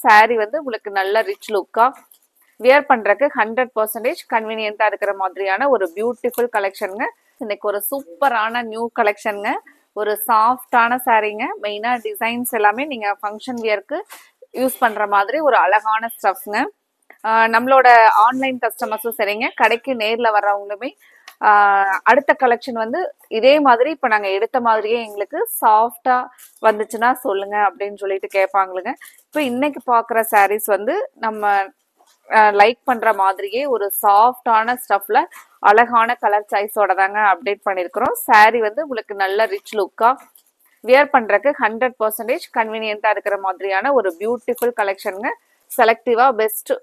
saree வந்து உங்களுக்கு நல்ல ரிச் லுக்கா வியர் பண்றதுக்கு 100% கன்வீனியன்ட்டா இருக்கிற மாதிரியான ஒரு பியூட்டிஃபுல் கலெக்ஷனுங்க. இன்னைக்கு ஒரு சூப்பரான நியூ கலெக்ஷனுங்க. ஒரு சாஃப்டான சாரீங்க. மெயினா டிசைன்ஸ் எல்லாமே நீங்க ஃபங்க்ஷன் வியருக்கு யூஸ் பண்ற மாதிரி ஒரு அழகான ஸ்டஃப்ங்க. நம்மளோட ஆன்லைன் கஸ்டமர்ஸும் சரிங்க, கடைக்கு நேர்ல வர்றவங்களுமே அடுத்த கலெக்ஷன் வந்து இதே மாதிரி இப்போ நாங்கள் எடுத்த மாதிரியே எங்களுக்கு சாஃப்டா வந்துச்சுன்னா சொல்லுங்க அப்படின்னு சொல்லிட்டு கேட்பாங்களுங்க. இப்போ இன்னைக்கு பார்க்குற சாரீஸ் வந்து நம்ம லைக் பண்ற மாதிரியே ஒரு சாஃப்டான ஸ்டஃப்ல அழகான கலர் சாய்ஸோட தாங்க அப்டேட் பண்ணியிருக்கிறோம். சாரீ வந்து உங்களுக்கு நல்ல ரிச் லுக்கா வியர் பண்றதுக்கு 100% கன்வீனியன்ட்டா இருக்கிற மாதிரியான ஒரு பியூட்டிஃபுல் கலெக்ஷனுங்க. செலக்டிவா பெஸ்ட்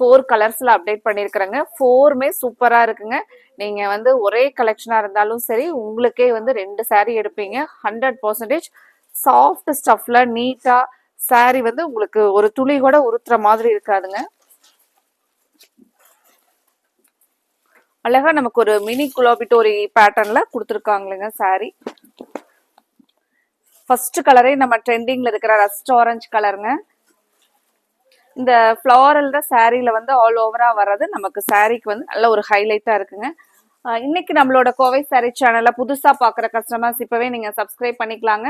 4 கலர்ஸ்ல அப்டேட் பண்ணியிருக்கிறேங்க. 4மே சூப்பரா இருக்குங்க. நீங்க வந்து ஒரே கலெக்ஷனா இருந்தாலும் சரி, உங்களுக்கே வந்து 2 சாரீ எடுப்பீங்க. 100% சாஃப்ட் ஸ்டஃப்ல நீட்டா சாரீ வந்து உங்களுக்கு ஒரு துளி கூட உறுத்துற மாதிரி இருக்காதுங்க. அழகா நமக்கு ஒரு மினி குலாபிட்டோரி பேட்டர்ன்ல கொடுத்துருக்காங்களுங்க சாரீ. ஃபர்ஸ்ட் கலரே நம்ம ட்ரெண்டிங்ல இருக்கிற ரஸ்ட் ஆரஞ்சு கலருங்க. இந்த ஃப்ளாரல் தான் சாரீல வந்து ஆல் ஓவரா வர்றது நமக்கு சாரீக்கு வந்து நல்ல ஒரு ஹைலைட்டா இருக்குங்க. இன்னைக்கு நம்மளோட கோவை சாரீ சேனல்ல புதுசா பாக்குற கஸ்டமர்ஸ் இப்பவே நீங்க சப்ஸ்கிரைப் பண்ணிக்கலாங்க.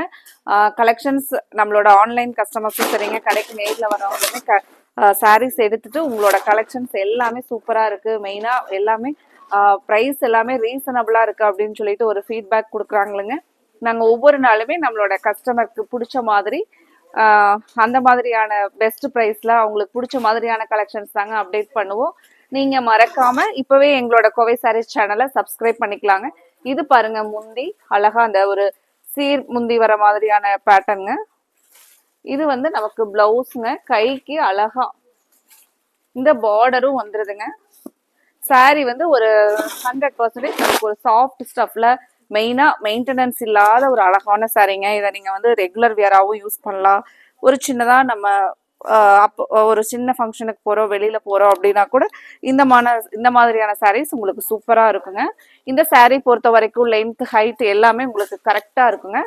கலெக்ஷன்ஸ் நம்மளோட ஆன்லைன் கஸ்டமர்ஸும் சரிங்க, கடைக்கு நேர்ல வரவங்களுமே சாரீஸ் எடுத்துட்டு உங்களோட கலெக்ஷன்ஸ் எல்லாமே சூப்பரா இருக்கு, மெயினா எல்லாமே ப்ரைஸ் எல்லாமே ரீசனபிளா இருக்கு அப்படின்னு சொல்லிட்டு ஒரு ஃபீட்பேக் கொடுக்குறாங்களுங்க. நாங்க ஒவ்வொரு நாளுமே நம்மளோட கஸ்டமருக்கு பிடிச்ச மாதிரி அந்த மாதிரியான பெஸ்ட் ப்ரைஸ்ல அவங்களுக்கு பிடிச்ச மாதிரியான கலெக்ஷன்ஸ் தாங்க அப்டேட் பண்ணுவோம். நீங்க மறக்காம இப்பவே எங்களோட கோவை சாரீஸ் சேனலை சப்ஸ்கிரைப் பண்ணிக்கலாங்க. இது பாருங்க முந்தி அழகா அந்த ஒரு சீர் முந்தி வர மாதிரியான பேட்டர்னுங்க. இது வந்து நமக்கு பிளவுஸ்ங்க, கைக்கு அழகா இந்த பார்டரும் வந்துருதுங்க. சாரீ வந்து ஒரு 100% நமக்கு ஒரு சாஃப்ட் ஸ்டஃப்ல மெயினா மெயின்டெனன்ஸ் இல்லாத ஒரு அழகான சாரீங்க. இதை நீங்க வந்து ரெகுலர் வியராகவும் யூஸ் பண்ணலாம். ஒரு சின்னதா நம்ம அப்போ ஒரு சின்ன ஃபங்க்ஷனுக்கு போறோம், வெளியில போறோம் அப்படின்னா கூட இந்த மாதிரியான சாரீஸ் உங்களுக்கு சூப்பரா இருக்குங்க. இந்த சாரீ பொறுத்த வரைக்கும் லென்த் ஹைட் எல்லாமே உங்களுக்கு கரெக்டா இருக்குங்க.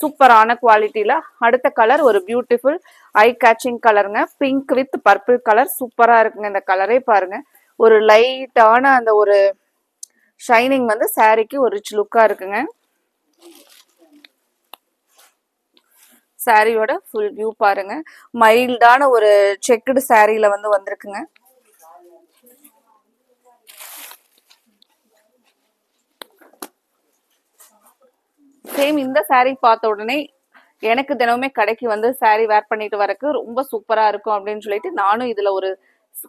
சூப்பரான குவாலிட்டியில. அடுத்த கலர் ஒரு பியூட்டிஃபுல் ஐ கேச்சிங் கலருங்க. பிங்க் வித் பர்பிள் கலர் சூப்பரா இருக்குங்க. இந்த கலரே பாருங்க, ஒரு லைட்டான அந்த ஒரு ஷைனிங் வந்து சாரீக்கு ஒரு ரிச் லுக்கா இருக்குங்க. சாரியோட ஃபுல் வியூ பாருங்க. மைல்டான ஒரு செக்குடு சாரீல வந்து வந்திருக்குங்க. சேம் இந்த சாரீ பார்த்த உடனே எனக்கு தினமுமே கடைக்கு வந்து சாரீ வேர் பண்ணிட்டு வரக்கு ரொம்ப சூப்பரா இருக்கும் அப்படின்னு சொல்லிட்டு நானும் இதுல ஒரு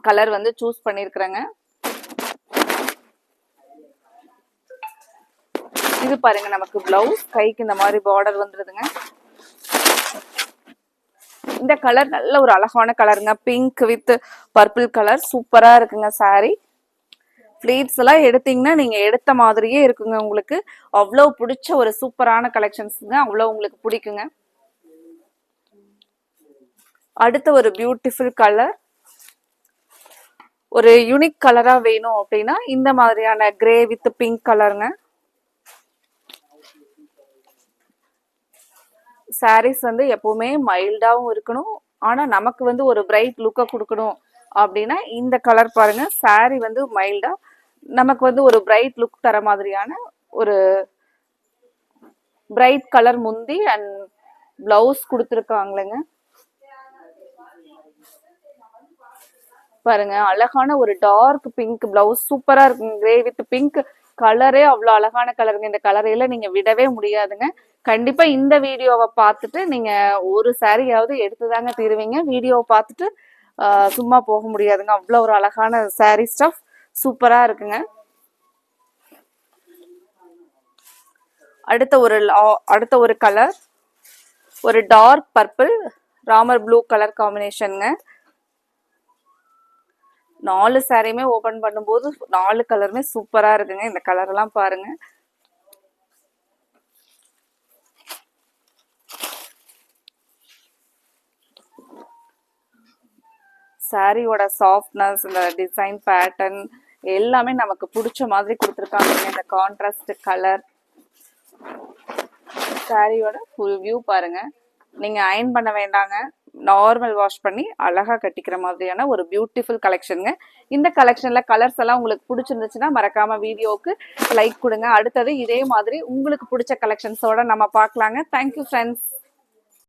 கலர் வந்து சூஸ் பண்ணிருக்கிறேங்க. இது பாருங்க, நமக்கு பிளவுஸ், கைக்கு இந்த மாதிரி பார்டர் வந்துருதுங்க. இந்த கலர் நல்ல ஒரு அழகான கலருங்க. பிங்க் வித் பர்பிள் கலர் சூப்பரா இருக்குங்க சாரீ. ஃபிளீட்ஸ் எல்லாம் எடுத்தீங்கன்னா நீங்க எடுத்த மாதிரியே இருக்குங்க. உங்களுக்கு அவ்வளவு பிடிச்ச ஒரு சூப்பரான கலெக்ஷன்ஸ்ங்க. அவ்வளவு உங்களுக்கு பிடிக்குங்க. அடுத்த ஒரு பியூட்டிஃபுல் கலர், ஒரு யூனிக் கலரா வேணும் அப்படின்னா இந்த மாதிரியான கிரே வித் பிங்க் கலருங்க. சாரீஸ் வந்து எப்பவுமே மைல்டாவும் இருக்கணும், ஆனா நமக்கு வந்து ஒரு பிரைட் லுக்கை கொடுக்கணும் அப்படின்னா இந்த கலர் பாருங்க. சாரீ வந்து மைல்டா நமக்கு வந்து ஒரு பிரைட் லுக் தர மாதிரியான ஒரு பிரைட் கலர் முந்தி அண்ட் பிளவுஸ் கொடுத்துருக்காங்களேங்க. பாருங்க, அழகான ஒரு டார்க் பிங்க் பிளவுஸ் சூப்பரா இருக்குங்க. கிரே வித் பிங்க் கலரே அவ்வளவு அழகான கலருங்க. இந்த கலரையில நீங்க விடவே முடியாதுங்க. கண்டிப்பா இந்த வீடியோவை பார்த்துட்டு நீங்க ஒரு சாரியாவது எடுத்துதாங்க தீருவீங்க. வீடியோவை பார்த்துட்டு சும்மா போக முடியாதுங்க. அவ்வளவு ஒரு அழகான சாரி ஸ்டஃப் சூப்பரா இருக்குங்க. அடுத்த ஒரு கலர், ஒரு dark purple Ramar blue colour காம்பினேஷனுங்க. 4 சாரியுமே ஓபன் பண்ணும்போது 4 கலருமே சூப்பரா இருக்குங்க. இந்த கலர் எல்லாம் பாருங்க. சாரியோட சாஃப்ட்னஸ், இந்த டிசைன் பேட்டர்ன் எல்லாமே நமக்கு பிடிச்ச மாதிரி கொடுத்துருக்காங்க. இந்த கான்ட்ராஸ்ட் கலர். சாரியோட ஃபுல் வியூ பாருங்க. நீங்க அயன் பண்ண வேண்டாங்க, நார்மல் வாஷ் பண்ணி அழகா கட்டிக்கிற மாதிரியான ஒரு பியூட்டிஃபுல் கலெக்ஷனுங்க. இந்த கலெக்ஷன்ல கலர்ஸ் எல்லாம் உங்களுக்கு பிடிச்சிருந்துச்சுன்னா மறக்காம வீடியோவுக்கு லைக் கொடுங்க. அடுத்தது இதே மாதிரி உங்களுக்கு பிடிச்ச கலெக்ஷன்ஸோட நம்ம பார்க்கலாங்க. Thank you friends.